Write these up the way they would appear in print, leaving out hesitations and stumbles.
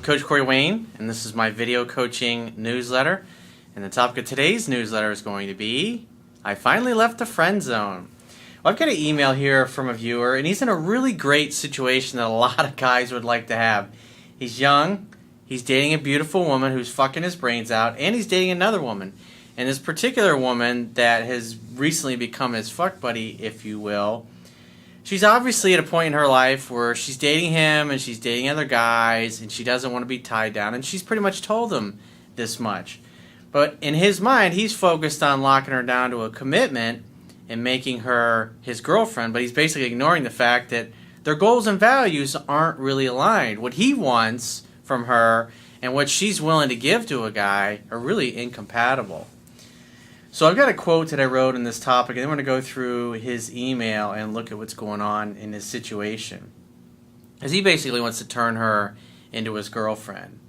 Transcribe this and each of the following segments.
Coach Corey Wayne, and this is my video coaching newsletter. And the topic of today's newsletter is going to be, I finally left the friend zone. Well, I've got an email here from a viewer, and he's in a really great situation that a lot of guys would like to have. He's young, he's dating a beautiful woman who's fucking his brains out, and he's dating another woman. And this particular woman that has recently become his fuck buddy, if you will, she's obviously at a point in her life where she's dating him and she's dating other guys and she doesn't want to be tied down, and she's pretty much told him this much. But in his mind, he's focused on locking her down to a commitment and making her his girlfriend, but he's basically ignoring the fact that their goals and values aren't really aligned. What he wants from her and what she's willing to give to a guy are really incompatible. So I've got a quote that I wrote in this topic, and I'm going to go through his email and look at what's going on in his situation. Because he basically wants to turn her into his girlfriend.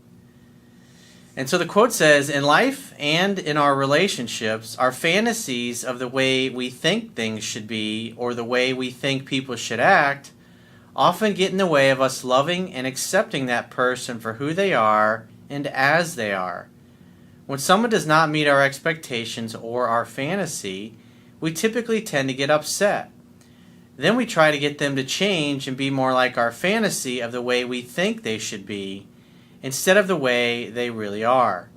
And so the quote says, in life and in our relationships, our fantasies of the way we think things should be or the way we think people should act often get in the way of us loving and accepting that person for who they are and as they are. When someone does not meet our expectations or our fantasy, we typically tend to get upset. Then we try to get them to change and be more like our fantasy of the way we think they should be, instead of the way they really are.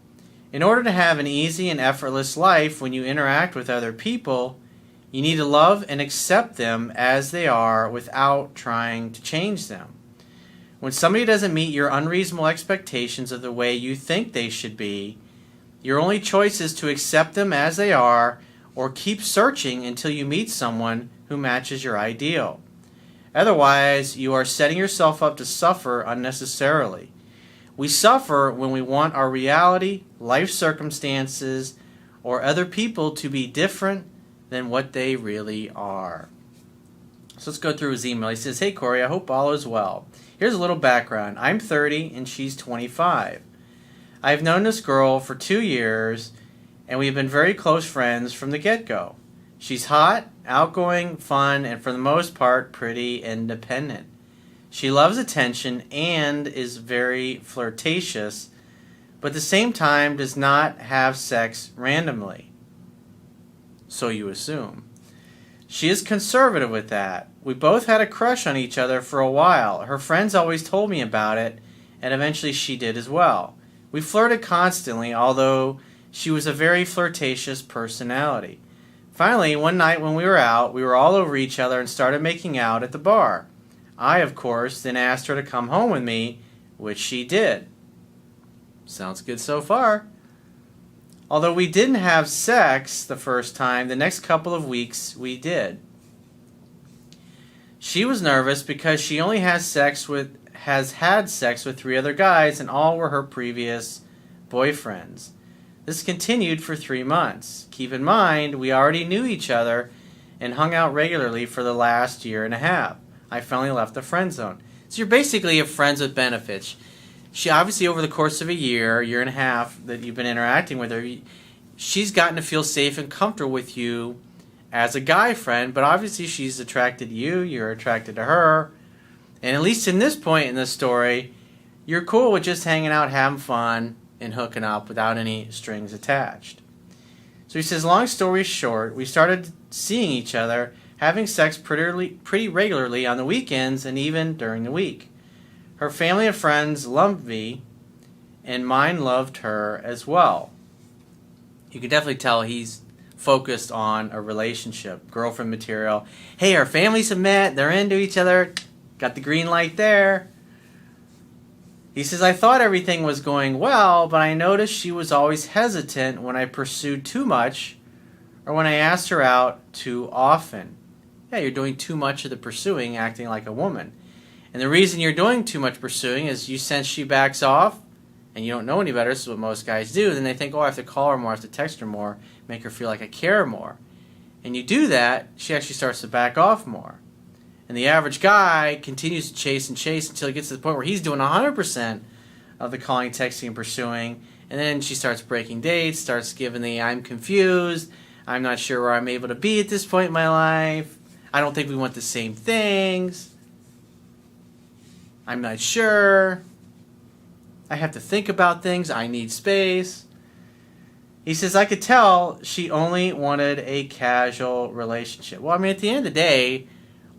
In order to have an easy and effortless life when you interact with other people, you need to love and accept them as they are without trying to change them. When somebody doesn't meet your unreasonable expectations of the way you think they should be, your only choice is to accept them as they are or keep searching until you meet someone who matches your ideal. Otherwise, you are setting yourself up to suffer unnecessarily. We suffer when we want our reality, life circumstances, or other people to be different than what they really are. So let's go through his email. He says, hey Corey, I hope all is well. Here's a little background. I'm 30 and she's 25. I've known this girl for 2 years, and we've been very close friends from the get-go. She's hot, outgoing, fun, and for the most part, pretty independent. She loves attention and is very flirtatious, but at the same time does not have sex randomly. So you assume. She is conservative with that. We both had a crush on each other for a while. Her friends always told me about it, and eventually she did as well. We flirted constantly, although she was a very flirtatious personality. Finally, one night when we were out, we were all over each other and started making out at the bar. I, of course, then asked her to come home with me, which she did. Sounds good so far. Although we didn't have sex the first time, the next couple of weeks we did. She was nervous because she only has had sex with 3 other guys, and all were her previous boyfriends. This continued for 3 months. Keep in mind, we already knew each other and hung out regularly for the last year and a half. I finally left the friend zone. So you're basically a friends with benefits. She obviously, over the course of a year and a half that you've been interacting with her, she's gotten to feel safe and comfortable with you as a guy friend, but obviously she's attracted to you, you're attracted to her. And at least in this point in the story, you're cool with just hanging out, having fun, and hooking up without any strings attached. So he says, long story short, we started seeing each other, having sex pretty regularly on the weekends and even during the week. Her family and friends loved me, and mine loved her as well. You can definitely tell he's focused on a relationship, girlfriend material. Hey, our families have met, they're into each other. Got the green light there. He says, I thought everything was going well, but I noticed she was always hesitant when I pursued too much or when I asked her out too often. Yeah, you're doing too much of the pursuing, acting like a woman. And the reason you're doing too much pursuing is you sense she backs off and you don't know any better. This is what most guys do. Then they think, oh, I have to call her more, I have to text her more, make her feel like I care more. And you do that, she actually starts to back off more. And the average guy continues to chase until he gets to the point where he's doing 100% of the calling, texting, and pursuing. And then she starts breaking dates, starts giving the I'm confused, I'm not sure where I'm able to be at this point in my life, I don't think we want the same things, I'm not sure. I have to think about things. I need space. He says, I could tell she only wanted a casual relationship. Well, I mean, at the end of the day,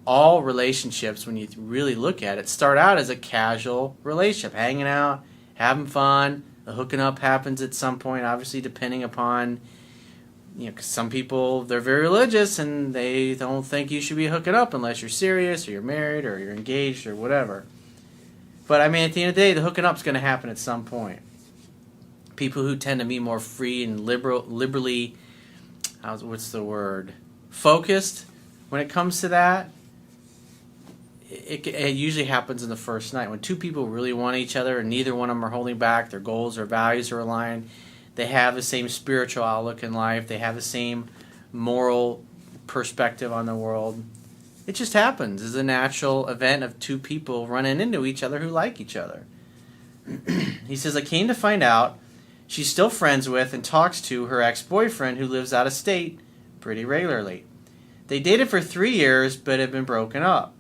all relationships, when you really look at it, start out as a casual relationship. Hanging out, having fun. The hooking up happens at some point, obviously, depending upon, because some people, they're very religious and they don't think you should be hooking up unless you're serious or you're married or you're engaged or whatever. But, I mean, at the end of the day, the hooking up's going to happen at some point. People who tend to be more free and liberally, focused when it comes to that, it usually happens in the first night. When two people really want each other and neither one of them are holding back, their goals or values are aligned, they have the same spiritual outlook in life, they have the same moral perspective on the world. It just happens. It's a natural event of two people running into each other who like each other. He says, I came to find out she's still friends with and talks to her ex-boyfriend who lives out of state pretty regularly. They dated for 3 years but had been broken up.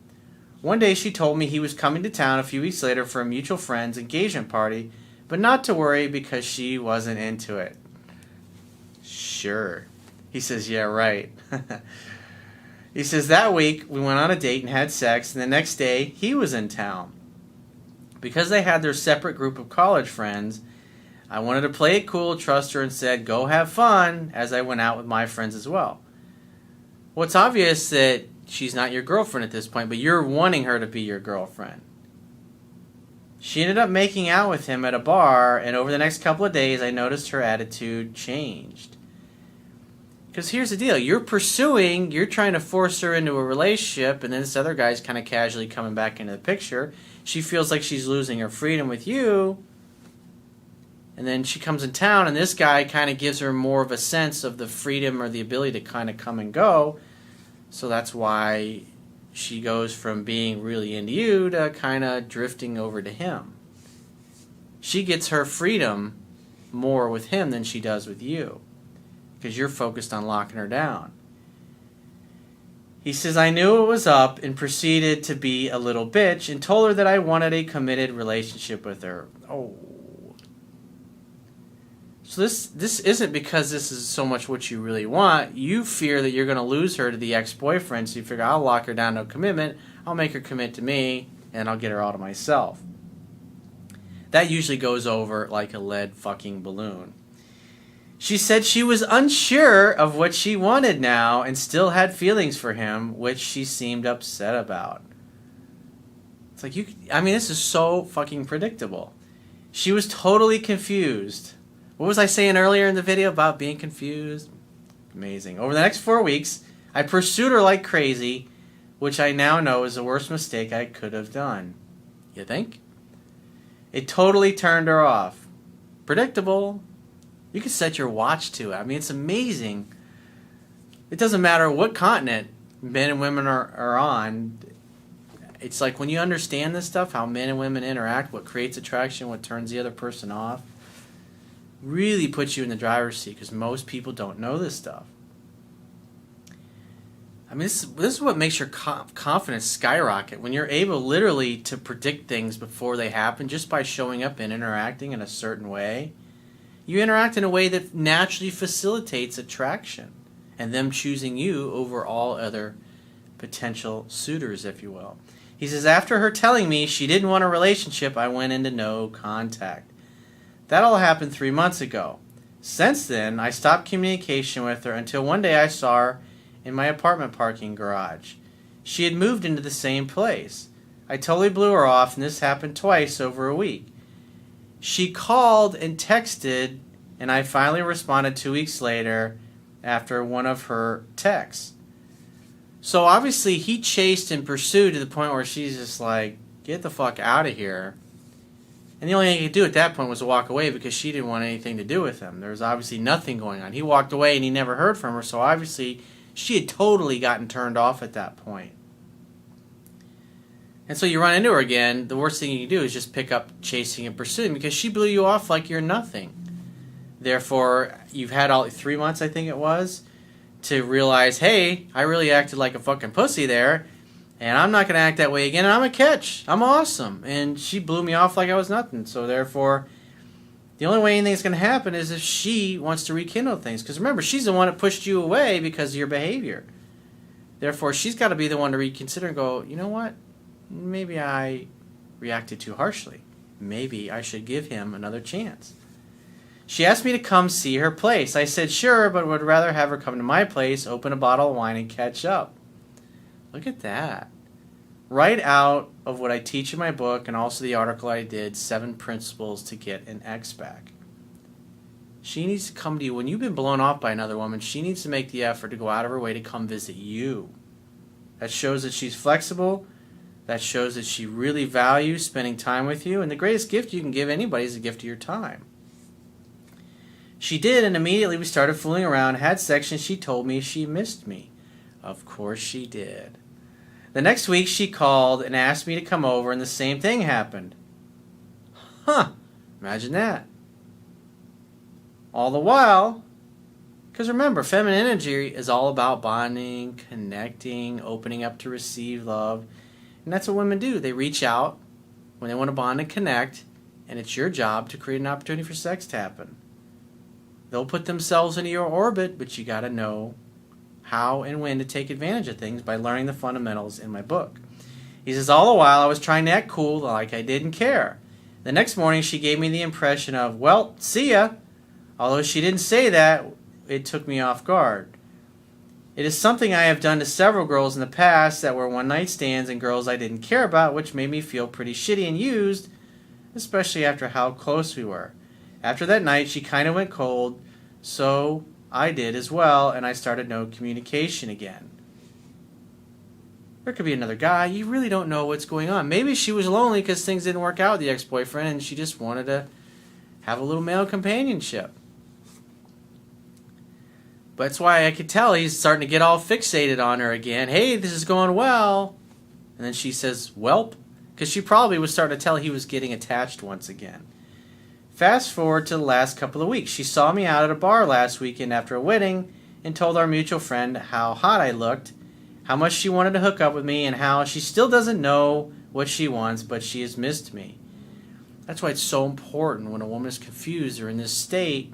One day she told me he was coming to town a few weeks later for a mutual friend's engagement party, but not to worry because she wasn't into it. Sure. He says, yeah, right. He says, that week we went on a date and had sex, and the next day he was in town. Because they had their separate group of college friends, I wanted to play it cool, trust her, and said, go have fun, as I went out with my friends as well. Well, it's obvious that she's not your girlfriend at this point, but you're wanting her to be your girlfriend. She ended up making out with him at a bar, and over the next couple of days, I noticed her attitude changed. Because here's the deal. You're trying to force her into a relationship, and then this other guy's kind of casually coming back into the picture. She feels like she's losing her freedom with you. And then she comes in town, and this guy kind of gives her more of a sense of the freedom or the ability to kind of come and go. So that's why she goes from being really into you to kind of drifting over to him. She gets her freedom more with him than she does with you, because you're focused on locking her down. He says, I knew it was up and proceeded to be a little bitch and told her that I wanted a committed relationship with her. Oh. So this isn't because this is so much what you really want. You fear that you're going to lose her to the ex-boyfriend, so you figure, I'll lock her down to a commitment, I'll make her commit to me, and I'll get her all to myself. That usually goes over like a lead fucking balloon. She said she was unsure of what she wanted now and still had feelings for him, which she seemed upset about. It's like, this is so fucking predictable. She was totally confused. What was I saying earlier in the video about being confused? Amazing. Over the next 4 weeks, I pursued her like crazy, which I now know is the worst mistake I could have done. You think? It totally turned her off. Predictable. You can set your watch to it. It's amazing. It doesn't matter what continent men and women are on. It's like when you understand this stuff, how men and women interact, what creates attraction, what turns the other person off, really puts you in the driver's seat, because most people don't know this stuff. This is what makes your confidence skyrocket, when you're able literally to predict things before they happen just by showing up and interacting in a certain way. You interact in a way that naturally facilitates attraction and them choosing you over all other potential suitors, if you will. He says, after her telling me she didn't want a relationship, I went into no contact. That all happened 3 months ago. Since then, I stopped communication with her until one day I saw her in my apartment parking garage. She had moved into the same place. I totally blew her off, and this happened twice over a week. She called and texted, and I finally responded 2 weeks later after one of her texts. So obviously he chased and pursued to the point where she's just like, get the fuck out of here. And the only thing he could do at that point was to walk away, because she didn't want anything to do with him. There was obviously nothing going on. He walked away and he never heard from her, so obviously she had totally gotten turned off at that point. And so you run into her again, the worst thing you can do is just pick up chasing and pursuing, because she blew you off like you're nothing. Therefore, you've had all 3 months, I think it was, to realize, hey, I really acted like a fucking pussy there, And I'm not going to act that way again. And I'm a catch. I'm awesome. And she blew me off like I was nothing. So therefore, the only way anything's going to happen is if she wants to rekindle things. Because remember, she's the one that pushed you away because of your behavior. Therefore, she's got to be the one to reconsider and go, you know what? Maybe I reacted too harshly. Maybe I should give him another chance. She asked me to come see her place. I said sure, but would rather have her come to my place, open a bottle of wine, and catch up. Look at that. Right out of what I teach in my book and also the article I did, 7 Principles to Get an Ex Back. She needs to come to you. When you've been blown off by another woman, she needs to make the effort to go out of her way to come visit you. That shows that she's flexible. That shows that she really values spending time with you. And the greatest gift you can give anybody is a gift of your time. She did, and immediately we started fooling around, had sex, and she told me she missed me. Of course she did. The next week she called and asked me to come over, and the same thing happened. Huh, imagine that. All the while, because remember, feminine energy is all about bonding, connecting, opening up to receive love. And that's what women do. They reach out when they want to bond and connect, and it's your job to create an opportunity for sex to happen. They'll put themselves into your orbit, but you got to know how and when to take advantage of things by learning the fundamentals in my book. He says, all the while I was trying to act cool like I didn't care. The next morning she gave me the impression of, well, see ya. Although she didn't say that, it took me off guard. It is something I have done to several girls in the past that were one-night stands and girls I didn't care about, which made me feel pretty shitty and used, especially after how close we were. After that night, she kind of went cold, so I did as well, and I started no communication again. There could be another guy. You really don't know what's going on. Maybe she was lonely because things didn't work out with the ex-boyfriend, and she just wanted to have a little male companionship. But that's why I could tell he's starting to get all fixated on her again. Hey, this is going well. And then she says, welp, because she probably was starting to tell he was getting attached once again. Fast forward to the last couple of weeks. She saw me out at a bar last weekend after a wedding and told our mutual friend how hot I looked, how much she wanted to hook up with me, and how she still doesn't know what she wants, but she has missed me. That's why it's so important when a woman is confused or in this state,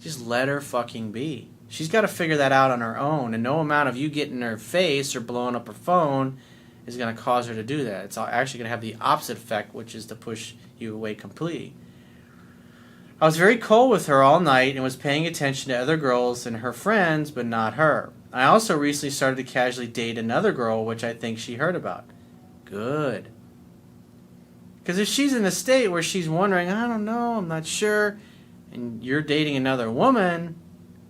just let her fucking be. She's got to figure that out on her own, and no amount of you getting in her face or blowing up her phone is going to cause her to do that. It's actually going to have the opposite effect, which is to push you away completely. I was very cold with her all night and was paying attention to other girls and her friends, but not her. I also recently started to casually date another girl, which I think she heard about. Good. Because if she's in a state where she's wondering, I don't know, I'm not sure, and you're dating another woman,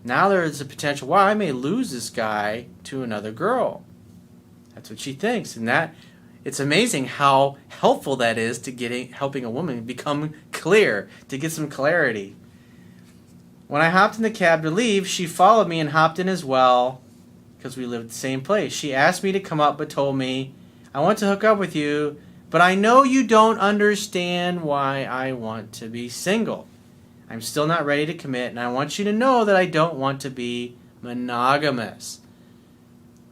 now there's a potential, wow, I may lose this guy to another girl. That's what she thinks. And that, it's amazing how helpful that is to helping a woman become clear, to get some clarity. When I hopped in the cab to leave, she followed me and hopped in as well because we lived at the same place. She asked me to come up but told me, I want to hook up with you, but I know you don't understand why I want to be single. I'm still not ready to commit, and I want you to know that I don't want to be monogamous.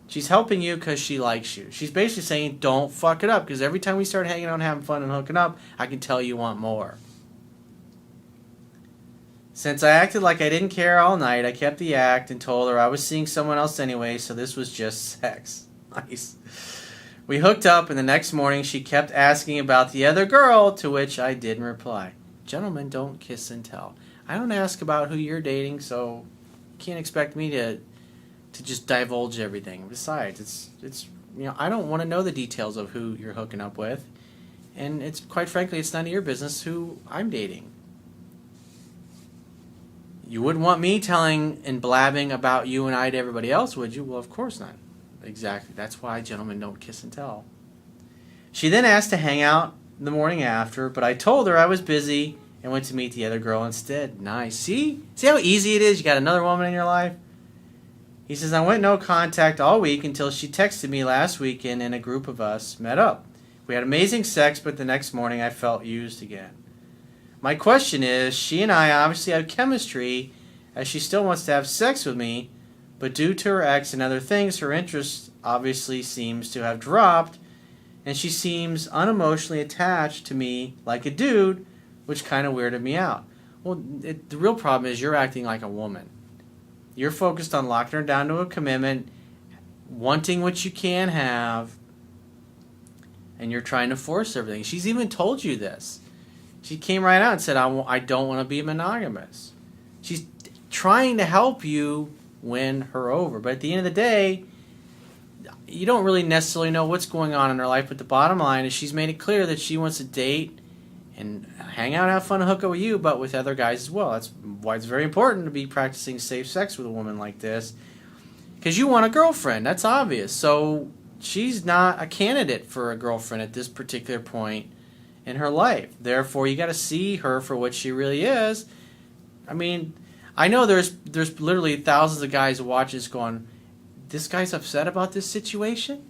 She's helping you because she likes you. She's basically saying, don't fuck it up, because every time we start hanging out and having fun and hooking up, I can tell you want more. Since I acted like I didn't care all night, I kept the act and told her I was seeing someone else anyway, so this was just sex. Nice. We hooked up, and the next morning she kept asking about the other girl, to which I didn't reply. Gentlemen, don't kiss and tell. I don't ask about who you're dating, so you can't expect me to just divulge everything. Besides, it's I don't want to know the details of who you're hooking up with, and it's quite frankly, it's none of your business who I'm dating. You wouldn't want me telling and blabbing about you and I to everybody else, would you? Well, of course not. Exactly. That's why gentlemen don't kiss and tell. She then asked to hang out the morning after, but I told her I was busy and went to meet the other girl instead. Nice. See how easy it is? You got another woman in your life? He says, I went no contact all week until she texted me last weekend and a group of us met up. We had amazing sex, but the next morning I felt used again. My question is, she and I obviously have chemistry as she still wants to have sex with me, But due to her ex and other things, her interest obviously seems to have dropped, and she seems unemotionally attached to me like a dude, which kind of weirded me out. Well, the real problem is you're acting like a woman. You're focused on locking her down to a commitment, wanting what you can have, and you're trying to force everything. She's even told you this. She came right out and said, I don't want to be monogamous. She's trying to help you win her over. But at the end of the day, you don't really necessarily know what's going on in her life. But the bottom line is she's made it clear that she wants to date and hang out and have fun and hook up with you, but with other guys as well. That's why it's very important to be practicing safe sex with a woman like this. Because you want a girlfriend. That's obvious. So she's not a candidate for a girlfriend at this particular point in her life. Therefore, you got to see her for what she really is. I mean, I know there's literally thousands of guys watching this going, this guy's upset about this situation?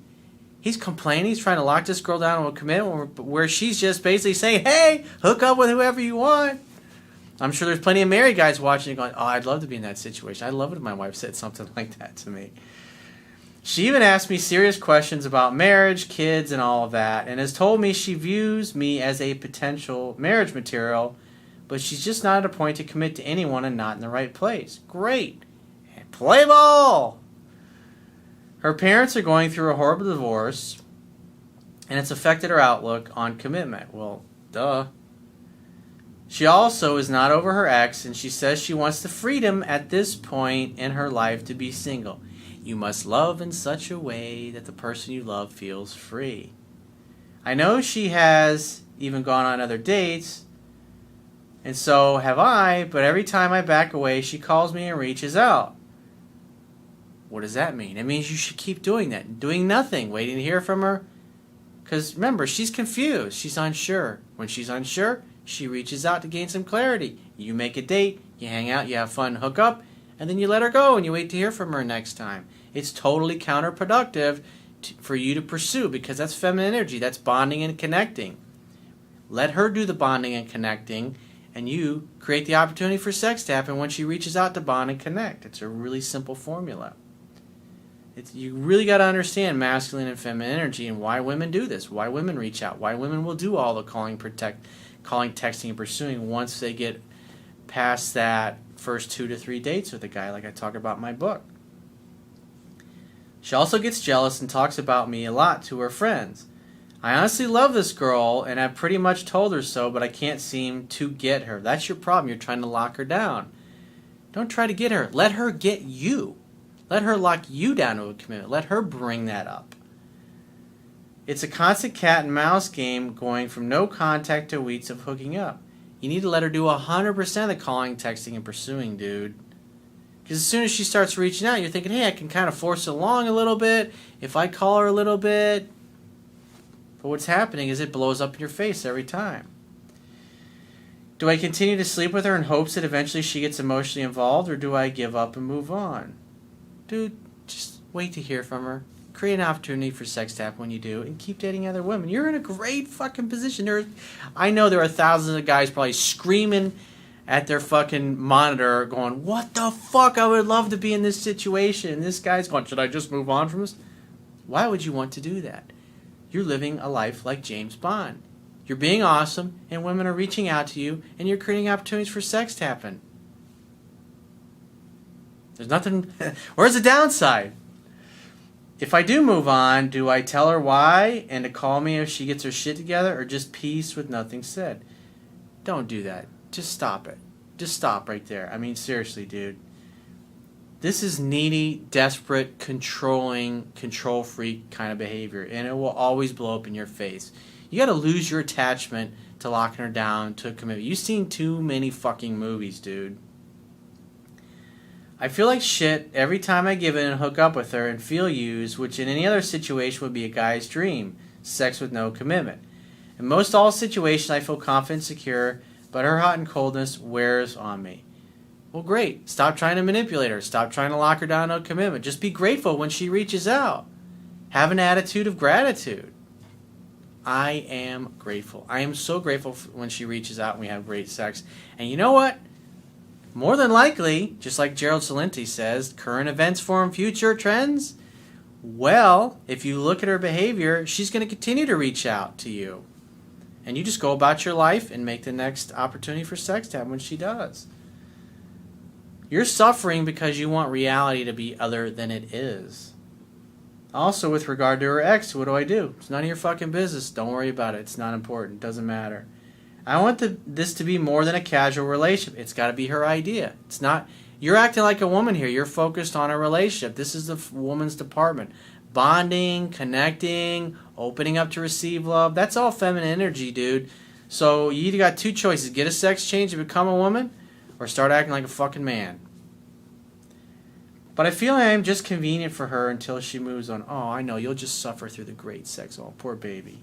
He's complaining, he's trying to lock this girl down to a commitment where she's just basically saying, hey, hook up with whoever you want. I'm sure there's plenty of married guys watching and going, oh, I'd love to be in that situation. I'd love it if my wife said something like that to me. She even asked me serious questions about marriage, kids, and all of that, and has told me she views me as a potential marriage material, but she's just not at a point to commit to anyone and not in the right place. Great. Play ball! Her parents are going through a horrible divorce, and it's affected her outlook on commitment. Well, duh. She also is not over her ex, and she says she wants the freedom at this point in her life to be single. You must love in such a way that the person you love feels free. I know she has even gone on other dates, and so have I, but every time I back away, she calls me and reaches out. What does that mean? It means you should keep doing that. Doing nothing, waiting to hear from her. Because remember, she's confused. She's unsure. When she's unsure, she reaches out to gain some clarity. You make a date, you hang out, you have fun, hook up, and then you let her go and you wait to hear from her next time. It's totally counterproductive for you to pursue because that's feminine energy. That's bonding and connecting. Let her do the bonding and connecting, and you create the opportunity for sex to happen when she reaches out to bond and connect. It's a really simple formula. You really got to understand masculine and feminine energy and why women do this, why women reach out, why women will do all the calling, texting, and pursuing once they get past that first 2 to 3 dates with a guy, like I talk about in my book. She also gets jealous and talks about me a lot to her friends. I honestly love this girl, and I've pretty much told her so, but I can't seem to get her. That's your problem. You're trying to lock her down. Don't try to get her. Let her get you. Let her lock you down to a commitment. Let her bring that up. It's a constant cat and mouse game going from no contact to weeks of hooking up. You need to let her do 100% of the calling, texting, and pursuing, dude. Because as soon as she starts reaching out, you're thinking, hey, I can kind of force it along a little bit if I call her a little bit. But what's happening is it blows up in your face every time. Do I continue to sleep with her in hopes that eventually she gets emotionally involved, or do I give up and move on? Dude, just wait to hear from her. Create an opportunity for sex to happen when you do, and keep dating other women. You're in a great fucking position. I know there are thousands of guys probably screaming at their fucking monitor going, what the fuck? I would love to be in this situation. And this guy's going, should I just move on from this? Why would you want to do that? You're living a life like James Bond. You're being awesome, and women are reaching out to you, and you're creating opportunities for sex to happen. There's nothing. Where's the downside? If I do move on, do I tell her why and to call me if she gets her shit together, or just peace with nothing said? Don't do that. Just stop it. Just stop right there. I mean, seriously, dude. This is needy, desperate, controlling, control freak kind of behavior, and it will always blow up in your face. You got to lose your attachment to locking her down to a commitment. You've seen too many fucking movies, dude. I feel like shit every time I give in and hook up with her and feel used, which in any other situation would be a guy's dream, sex with no commitment. In most all situations, I feel confident and secure, but her hot and coldness wears on me. Well, great. Stop trying to manipulate her. Stop trying to lock her down to a commitment. Just be grateful when she reaches out. Have an attitude of gratitude. I am grateful. I am so grateful when she reaches out and we have great sex. And you know what? More than likely, just like Gerald Celente says, current events form future trends. Well, if you look at her behavior, she's going to continue to reach out to you. And you just go about your life and make the next opportunity for sex to happen when she does. You're suffering because you want reality to be other than it is. Also, with regard to her ex, what do? It's none of your fucking business. Don't worry about it. It's not important. It doesn't matter. I want this to be more than a casual relationship. It's got to be her idea. It's not. You're acting like a woman here. You're focused on a relationship. This is the woman's department. Bonding, connecting, opening up to receive love. That's all feminine energy, dude. So you either got two choices. Get a sex change and become a woman, or start acting like a fucking man. But I feel I am just convenient for her until she moves on. Oh, I know. You'll just suffer through the great sex. Oh, poor baby.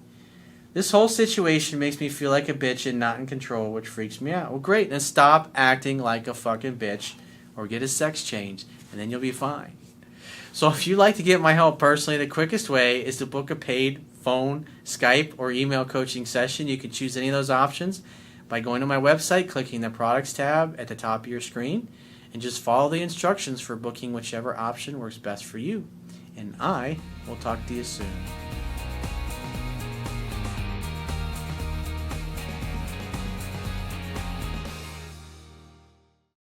This whole situation makes me feel like a bitch and not in control, which freaks me out. Well, great. Then stop acting like a fucking bitch or get a sex change, and then you'll be fine. So if you'd like to get my help personally, the quickest way is to book a paid phone, Skype, or email coaching session. You can choose any of those options by going to my website, clicking the products tab at the top of your screen, and just follow the instructions for booking whichever option works best for you. And I will talk to you soon.